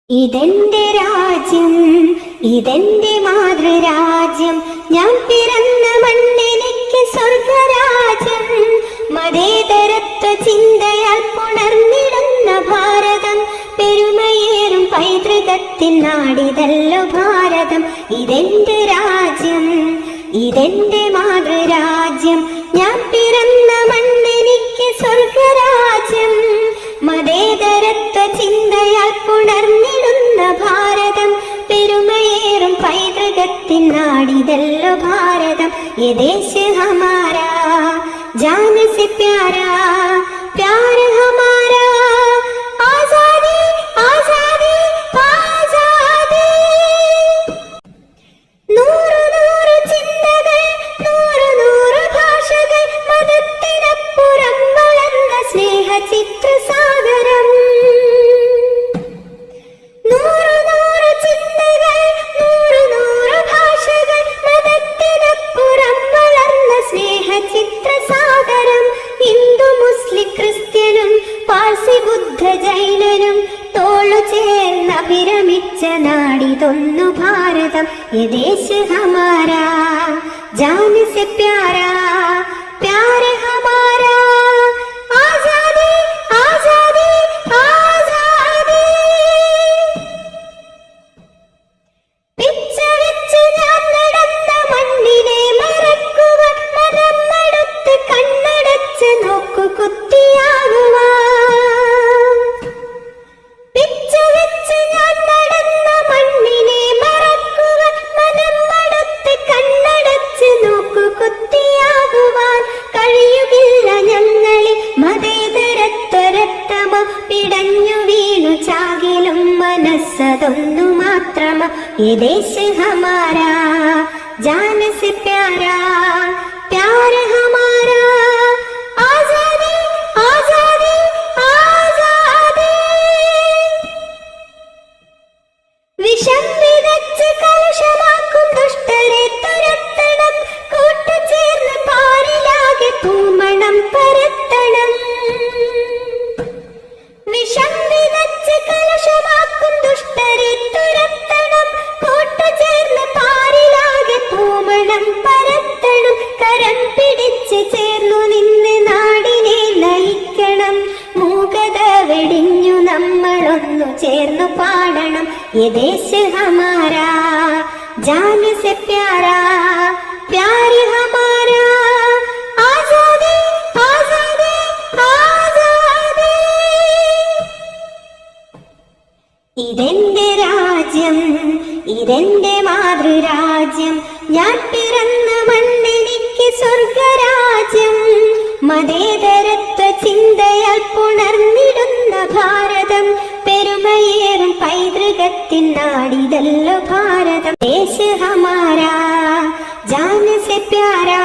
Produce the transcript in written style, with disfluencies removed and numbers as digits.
ഇതെന്റെ രാജ്യം, ഇതെന്റെ മാതൃരാജ്യം, ഞാൻ പിറന്ന മണ്ണെനിക്ക് സ്വർഗരാജ്യം. മതേതരത്വ ചിന്തയാൽ പുണർന്നിടുന്ന ഭാരതം, പെരുമയേറും പൈതൃകത്തിൻ നാടിതല്ലോ ഭാരതം. ഇതെന്റെ രാജ്യം, ഇതെന്റെ മാതൃരാജ്യം, ഞാൻ പിറന്ന മണ്ണെനിക്ക് സ്വർഗരാജ്യം. മതേതരത്വ ചിന്തയാൽ പുണർന്നിടുന്ന ഭാരതം, പെരുമയേറും പൈതൃകത്തിൻ നാടിതല്ലോ ഭാരതം. യേ ദേശ് ഹമാരാ ജാൻ സെ പ്യാരാ, പ്യാർ ഹമാരാ, ആസാദി ആസാദി ആസാദി. നൂറ് നൂറ് ചിന്തകൾ, നൂറ് നൂറ് ഭാഷകൾ, മതത്തിനപ്പുറം വളർന്ന സ്നേഹ ചിത്രസാഗരം. നൂറ് നൂറ് ചിന്തകൾ, നൂറ് നൂറ് ഭാഷകൾ, മതത്തിനപ്പുറം വളർന്ന സ്നേഹ ചിത്രസാഗരം. ഹിന്ദു മുസ്ലിം ക്രിസ്ത്യനും പാർസി ബുദ്ധ ജൈനനും തോളു ചേർന്ന് അഭിരമിച്ച നാടിതൊന്നു ഭാരതം. യേ ദേശ് ഹമാരാ ജാൻ സെ പ്യാരാ, പ്യാർ ഹമാരാ, ആസാദി ആസാദി ആസാദി. പിച്ച വെച്ച് ഞാൻ നടന്ന മണ്ണിനെ മറക്കുവാൻ, മനം മടുത്ത് കണ്ണടച്ച് നോക്കു കുത്തിയാകുവാൻ. പിച്ച വെച്ച് ഞാൻ നടന്ന മണ്ണിനെ മറക്കുവാൻ, മനം മടുത്ത് കണ്ണടച്ച് നോക്കു കുത്തിയാകുവാൻ. കഴിയുകില്ല ഞങ്ങളിൽ മതേതരത്വരക്തമോ, പിടഞ്ഞു വീണു ചാകിലും മനസ്സതൊന്നു മാത്രമോ. യേ ദേശ് ഹമാരാ ജാൻ സെ പ്യാരാ, പ്യാർ ഹമാരാ, ആസാദി ആസാദി ആസാദി. വിഷം വിതച്ച് കലുഷമാക്കും ദുഷ്ടരെ തുരത്തണം, കൂട്ടുചേർന്ന് പാരിലാകെ പൂമണം പരത്തണം. വിഷം വിതച്ച് കലുഷമാക്കും ദുഷ്ടരെ തുരത്തണം, കൂട്ടുചേർന്ന് പാരിലാകെ പൂമണം പരത്തണം. കരം പിടിച്ച് ചേർന്നു നിന്ന് നാടിനെ നയിക്കണം, മൂകത വെടിഞ്ഞു നമ്മളൊന്നു ചേർന്നു പാടണം. യേ ദേശ് ഹമാരാ ജാൻ സെ പ്യാരാ, പ്യാർ ഹമാരാ, ആസാദി ആസാദി ആസാദി. ഇതെന്റെ രാജ്യം, ഇതെന്റെ മാതൃരാജ്യം, ഞാൻ പിറന്ന മണ്ണെനിക്ക് സ്വർഗരാജ്യം. മതേതരത്വ ചിന്തയാൽ പുണർന്നിടുന്ന ഭാരതം, പെരുമയേറും പൈതൃകത്തിൻ നാടിതല്ലോ ഭാരതം. ദേശ് ഹമാരാ ജാൻ സെ പ്യാരാ,